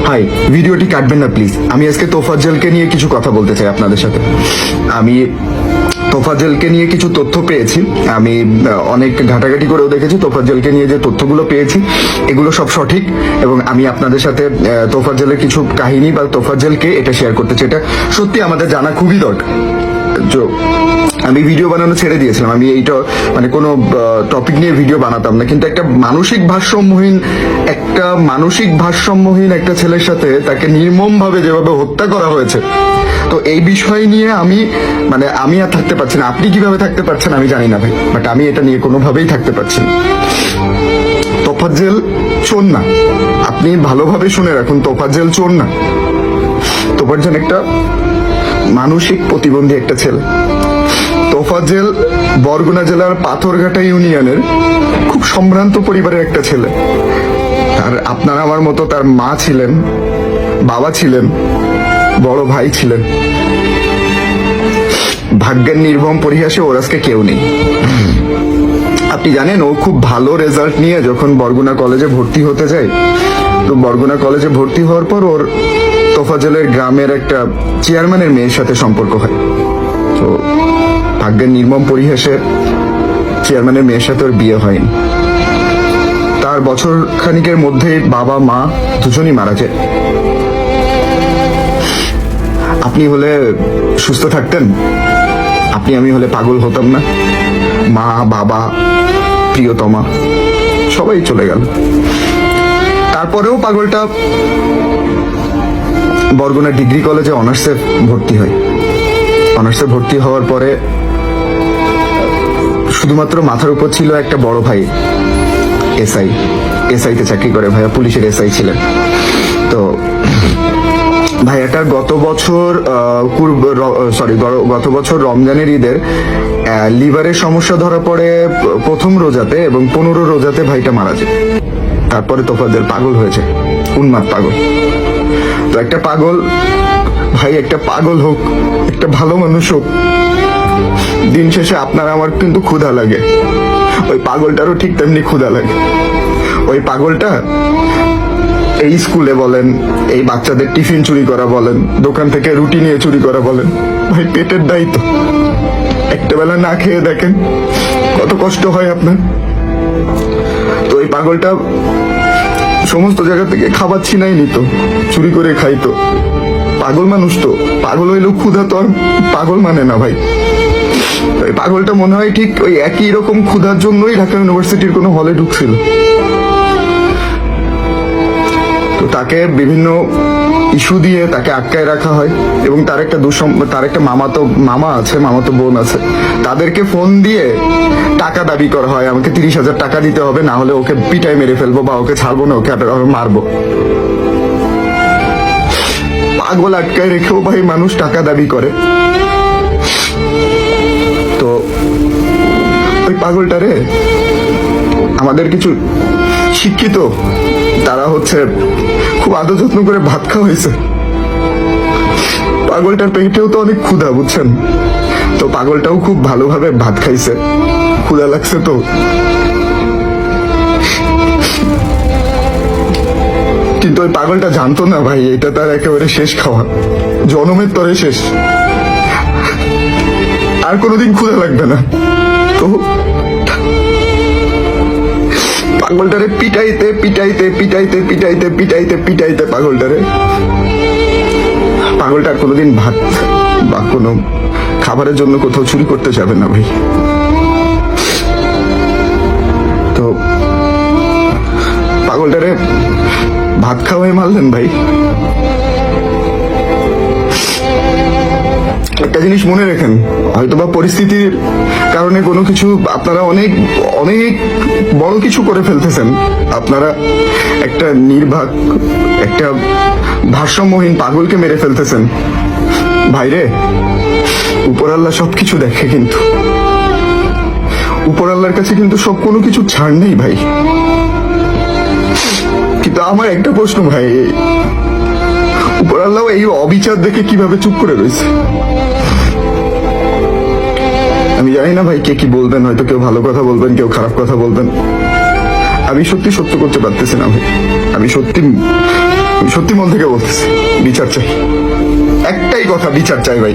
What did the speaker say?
High, ভিডিওটি কাটবেন না প্লিজ। আমি আজকে তোফাজ্জলকে নিয়ে কিছু কথা বলতে চাই আপনাদের সাথে। আমি তোফাজ্জলকে নিয়ে কিছু তথ্য পেয়েছি। আমি অনেক ঘাটাঘাটি করেও দেখেছি তোফাজ্জলকে নিয়ে যে তথ্যগুলো পেয়েছি এগুলো সব সঠিক, এবং আমি আপনাদের সাথে তোফাজ্জলের কিছু কাহিনী বা তোফাজ্জলকে এটা শেয়ার করতে চাই। এটা সত্যি আমাদের জানা খুবই দরকার। আমি ভিডিও বানানো ছেড়ে দিয়েছিলাম, আমি এইটা মানে কোনো টপিক নিয়ে ভিডিও বানাতাম না, কিন্তু একটা মানসিক ভারসাম্যহীন একটা ছেলের সাথে তাকে নির্মম ভাবে যেভাবে হত্যা করা হয়েছে, তো এই বিষয় নিয়ে আমি আর থাকতে পারছি না। আপনি কিভাবে থাকতে পারছেন আমি জানি না ভাই, বাট আমি এটা নিয়ে কোনোভাবেই থাকতে পারছি না। তোফাজ্জল চোর না, আপনি ভালোভাবে শুনে রাখুন, তোফাজ্জল চোর না। তোফাজ্জল একটা মানসিক প্রতিবন্ধী একটা ছেলে। তোফাজ্জল বরগুনা জেলার পাথরঘাটা ইউনিয়নের খুব সম্ভ্রান্ত পরিবারের একটা ছেলে। আর আপনার আমার মতো তার মা ছিলেন, বাবা ছিলেন, বড় ভাই ছিলেন। ভাগ্যের নির্মম পরিহাসে ওর আজকে কেউ নেই। আপনি জানেন, ও খুব ভালো রেজাল্ট নিয়ে যখন বরগুনা কলেজে ভর্তি হতে যায়, তো বরগুনা কলেজে ভর্তি হওয়ার পর ওর তোফাজ্জলের গ্রামের একটা চেয়ারম্যানের মেয়ের সাথে সম্পর্ক হয়। তো ভাগ্যের নির্মম পরিহাসে চেয়ারম্যানের মেয়ের সাথে ওর বিয়ে হয়নি। তার বছর খানিকের মধ্যেই বাবা মা দুজনই মারা যায়। আপনি হলে সুস্থ থাকতেন, আমি হলে পাগল হতাম না। মা, বাবা, প্রিয়তমা সবাই চলে গেল। তারপরেও পাগলটা বরগুনা ডিগ্রি কলেজে অনার্সে ভর্তি হয়। অনার্সে ভর্তি হওয়ার পরে শুধুমাত্র মাথার উপর ছিল একটা বড় ভাই, এসআইতে চাকরি করে, ভাইয়া পুলিশের এসআই ছিলেন। তো ভাইয়াটার গত বছর রমজানের ঈদের লিভারের সমস্যা ধরা পড়ে প্রথম রোজাতে, এবং 15 রোজাতে ভাইটা মারা যায়। তারপরে তোফাজ্জল পাগল হয়েছে, উন্মাদ পাগল। তো একটা পাগল ভাই, একটা পাগল হোক, একটা ভালো মানুষ হোক, দিন শেষে আপনার আমার কিন্তু ক্ষুধা লাগে। ওই পাগলটারও ঠিক তেমনি ক্ষুধা লাগে। ওই পাগলটা এই স্কুলে বলেন, এই বাচ্চাদের টিফিন চুরি করা বলেন, দোকান থেকে রুটি নিয়ে চুরি করা বলেন, ভাই পেটের দায়িত্ব। একটা বেলা না খেয়ে দেখেন কত কষ্ট হয় আপনার। তো এই পাগলটা সমস্ত জায়গা থেকে খাবার ছিনাই নিত, চুরি করে খাইতো। পাগল মানুষ তো, পাগল হইলেও ক্ষুধা তো আর পাগল মানে না ভাই। এই পাগলটা মনে হয় ঠিক ওই একই রকম ক্ষুধার জন্যই ঢাকা ইউনিভার্সিটির কোনো হলে ঢুকছিল। তো তাকে বিভিন্ন ইস্যু দিয়ে তাকে আটকায় রাখা হয়, এবং তার একটা মামাতো বোন আছে, তাদেরকে ফোন দিয়ে টাকা দাবি করা হয়, আমাকে 30,000 টাকা দিতে হবে, না হলে ওকে পিটায় মেরে ফেলবো, বা ওকে ছাড়বো না, ওকে মারবো। পাগল আটকায় রেখেও ভাই মানুষ টাকা দাবি করে। তো ওই পাগলটারে আমাদের কিছু শিক্ষিত তারা খুব আদর যত্ন করে ভাত খাওয়া হয়েছে। পাগলটার পেটেও তো অনেক ক্ষুধা, বুঝছেন? তো পাগলটাও খুব ভালোভাবে ভাত খাইছে, ক্ষুধা লাগছে। তো কিন্তু ওই পাগলটা জানতো না ভাই, এটা তার একেবারে শেষ খাওয়া, জনমের তরে শেষ, আর কোনোদিন ক্ষুধা লাগবে না। তো পাগলটারে পিটাইতে পাগলটা কোনোদিন ভাত বা কোনো খাবারের জন্য কোথাও চুরি করতে যাবে না ভাই। তো পাগলটারে ভাত খাওয়াই মারলেন ভাই। একটা জিনিস মনে রাখেন, হয়তোবা পরিস্থিতির কারণে কোনো কিছু আপনারা অনেক অনেক বড় কিছু করে ফেলতেছেন। আপনারা একটা নির্বাক, একটা ভারসাম্যহীন পাগলকে মেরে ফেলতেছেন। ভাইরে, উপর আল্লাহ সবকিছু দেখে, কিন্তু উপর আল্লাহর কাছে কিন্তু কোনো কিছু ছাড় নেই ভাই। কিন্তু আমার একটা প্রশ্ন ভাই, উপর আল্লাহ এই অবিচার দেখে কিভাবে চুপ করে রয়েছে? আমি জানি না ভাই কে কি বলবেন, হয়তো কেউ ভালো কথা বলবেন, কেউ খারাপ কথা বলবেন। আমি সত্যি সত্য করতে পারতেছি না ভাই। আমি সত্যি মন থেকে বলতেছি, বিচার চাই, একটাই কথা, বিচার চাই ভাই।